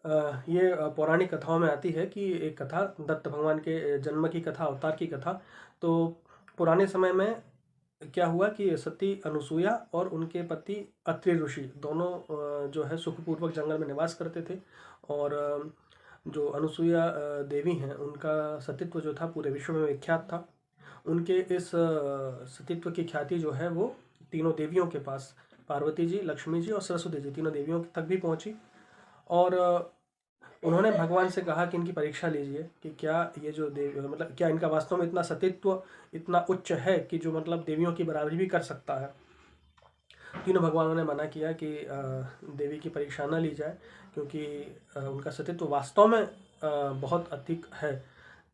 ये पौराणिक कथाओं में आती है कि एक कथा दत्त भगवान के जन्म की कथा, अवतार की कथा। तो पुराने समय में क्या हुआ कि सती अनुसुईया और उनके पति अत्रि ऋषि दोनों जो है सुखपूर्वक जंगल में निवास करते थे। और जो अनुसुईया देवी हैं, उनका सतीत्व जो था पूरे विश्व में विख्यात था। उनके इस सतीत्व की ख्याति जो है वो तीनों देवियों के पास, पार्वती जी, लक्ष्मी जी और सरस्वती जी, तीनों देवियों तक भी पहुंची। और उन्होंने भगवान से कहा कि इनकी परीक्षा लीजिए कि क्या ये जो देव मतलब क्या इनका वास्तव में इतना सतीत्व इतना उच्च है कि जो मतलब देवियों की बराबरी भी कर सकता है। तीनों भगवानों ने मना किया कि देवी की परीक्षा न ली जाए, क्योंकि उनका सतीत्व वास्तव में बहुत अधिक है।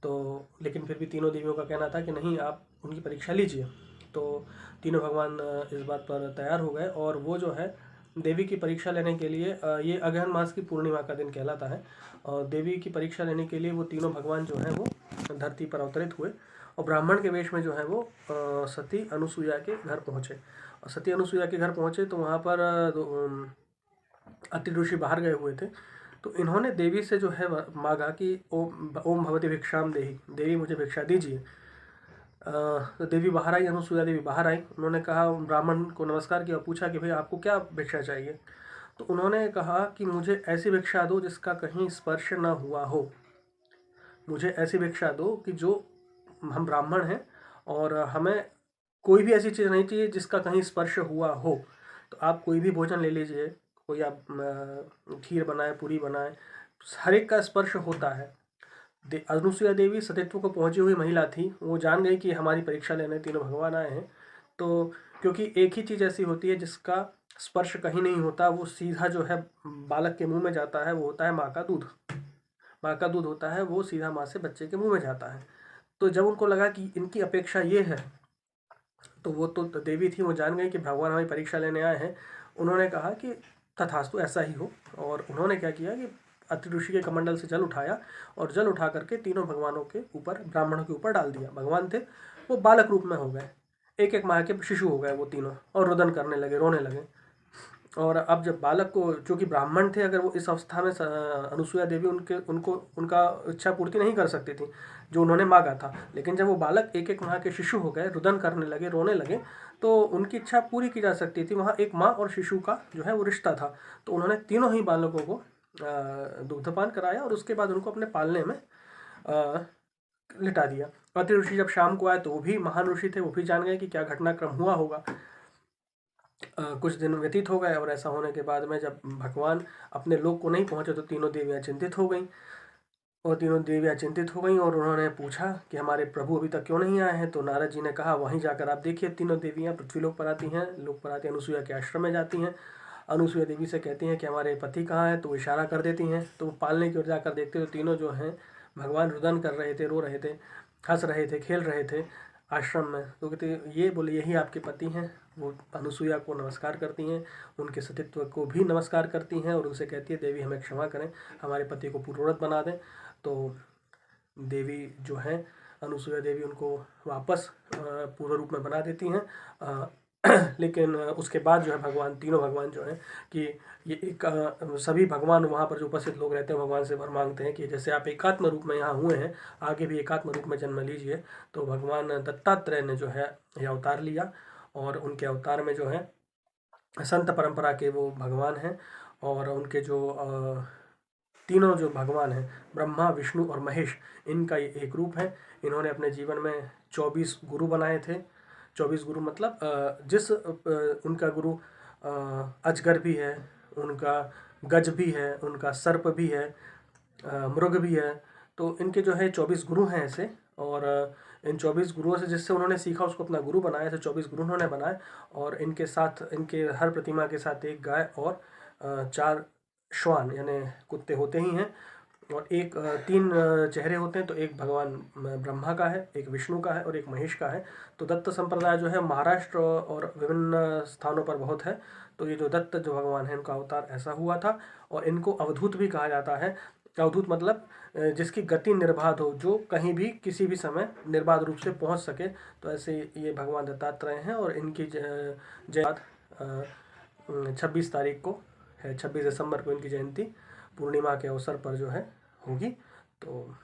तो लेकिन फिर भी तीनों देवियों का कहना था कि नहीं, आप उनकी परीक्षा लीजिए। तो तीनों भगवान इस बात पर तैयार हो गए और वो जो है देवी की परीक्षा लेने के लिए, ये अगहन मास की पूर्णिमा का दिन कहलाता है, और देवी की परीक्षा लेने के लिए वो तीनों भगवान जो हैं वो धरती पर अवतरित हुए और ब्राह्मण के वेश में जो है वो सती अनुसुईया के घर पहुँचे। और सती अनुसुईया के घर पहुँचे तो वहाँ पर अत्रि ऋषि बाहर गए हुए थे। तो इन्होंने देवी से जो है मांगा कि ओम भगवती भिक्षाम देहि, देवी मुझे भिक्षा दीजिए। तो देवी बाहर आई, अनुसुईया देवी बाहर आई। उन्होंने कहा, ब्राह्मण को नमस्कार किया और पूछा कि भाई आपको क्या भिक्षा चाहिए। तो उन्होंने कहा कि मुझे ऐसी भिक्षा दो जिसका कहीं स्पर्श ना हुआ हो। मुझे ऐसी भिक्षा दो कि जो, हम ब्राह्मण हैं और हमें कोई भी ऐसी चीज़ नहीं चाहिए जिसका कहीं स्पर्श हुआ हो। तो आप कोई भी भोजन ले लीजिए, कोई आप खीर बनाए, पूरी बनाए, हर एक का स्पर्श होता है। अनुसुईया देवी सतीत्व को पहुंची हुई महिला थी। वो जान गई कि हमारी परीक्षा लेने तीनों भगवान आए हैं। तो क्योंकि एक ही चीज़ ऐसी होती है जिसका स्पर्श कहीं नहीं होता, वो सीधा जो है बालक के मुंह में जाता है, वो होता है माँ का दूध। माँ का दूध होता है, वो सीधा माँ से बच्चे के मुंह में जाता है। तो जब उनको लगा कि इनकी अपेक्षा ये है, तो वो तो देवी थी, वो जान गई कि भगवान हमारी परीक्षा लेने आए हैं। उन्होंने कहा कि तथास्तु, ऐसा ही हो। और उन्होंने क्या किया कि अत्रि ऋषि के कमंडल से जल उठाया और जल उठा करके तीनों भगवानों के ऊपर, ब्राह्मणों के ऊपर डाल दिया। भगवान थे वो बालक रूप में हो गए, एक एक माह के शिशु हो गए वो तीनों, और रुदन करने लगे, रोने लगे। और अब जब बालक को, जो कि ब्राह्मण थे, अगर वो इस अवस्था में अनुसुईया देवी उनका इच्छा पूर्ति नहीं कर सकती थी जो उन्होंने मांगा था। लेकिन जब वो बालक एक एक माह के शिशु हो गए, रुदन करने लगे, रोने लगे, तो उनकी इच्छा पूरी की जा सकती थी। वहाँ एक माँ और शिशु का जो है वो रिश्ता था। तो उन्होंने तीनों ही बालकों को दुग्धपान कराया और उसके बाद उनको अपने पालने में लिटा दिया। अत्रि ऋषि जब शाम को आए तो वो भी महान ऋषि थे, वो भी जान गए कि क्या घटनाक्रम हुआ होगा। कुछ दिन व्यतीत हो गए और ऐसा होने के बाद में जब भगवान अपने लोक को नहीं पहुंचे तो तीनों देवियां चिंतित हो गईं। और तीनों देवियां चिंतित हो गईं और उन्होंने पूछा कि हमारे प्रभु अभी तक क्यों नहीं आए हैं। तो नारद जी ने कहा, वहीं जाकर आप देखिए, तीनों देवियां पृथ्वी लोक पर आती हैं, लोक पर आती हैं, अनुसुईया के आश्रम में जाती हैं। अनुसुईया देवी से कहती हैं कि हमारे पति कहाँ हैं, तो वो इशारा कर देती हैं। तो वो पालने की ओर जाकर देखते तो तीनों जो हैं भगवान रुदन कर रहे थे, रो रहे थे, हंस रहे थे, खेल रहे थे आश्रम में। तो कहते, ये बोले यही आपके पति हैं। वो अनुसुईया को नमस्कार करती हैं, उनके सतीत्व को भी नमस्कार करती हैं और उनसे कहती है, देवी हमें क्षमा करें, हमारे पति को पूर्वव्रत बना दें। तो देवी जो हैं, अनुसुईया देवी, उनको वापस पूर्व रूप में बना देती हैं। लेकिन उसके बाद जो है भगवान, तीनों भगवान जो हैं कि ये एक सभी भगवान वहाँ पर जो उपस्थित लोग रहते हैं भगवान से वर मांगते हैं कि जैसे आप एकात्म रूप में यहाँ हुए हैं, आगे भी एकात्म रूप में जन्म लीजिए। तो भगवान दत्तात्रेय ने जो है यह अवतार लिया और उनके अवतार में जो है संत परंपरा के वो भगवान हैं। और उनके जो तीनों जो भगवान हैं, ब्रह्मा, विष्णु और महेश, इनका ये एक रूप है। इन्होंने अपने जीवन में 24 गुरु बनाए थे। 24 गुरु मतलब उनका गुरु अजगर भी है, उनका गज भी है, उनका सर्प भी है, मृग भी है। तो इनके जो है 24 गुरु हैं ऐसे। और इन 24 गुरुओं से जिससे उन्होंने सीखा उसको अपना गुरु बनाया। ऐसे 24 गुरु उन्होंने बनाए और इनके साथ, इनके हर प्रतिमा के साथ एक गाय और 4 श्वान यानी कुत्ते होते ही हैं। और एक 3 चेहरे होते हैं। तो एक भगवान ब्रह्मा का है, एक विष्णु का है और एक महेश का है। तो दत्त संप्रदाय जो है महाराष्ट्र और विभिन्न स्थानों पर बहुत है। तो ये जो दत्त जो भगवान है, इनका अवतार ऐसा हुआ था। और इनको अवधूत भी कहा जाता है। अवधूत मतलब जिसकी गति निर्बाध हो, जो कहीं भी किसी भी समय निर्बाध रूप से पहुंच सके। तो ऐसे ये भगवान दत्तात्रेय हैं। और इनकी जयंती 26 तारीख को है, 26 दिसंबर को इनकी जयंती पूर्णिमा के अवसर पर जो है होगी। तो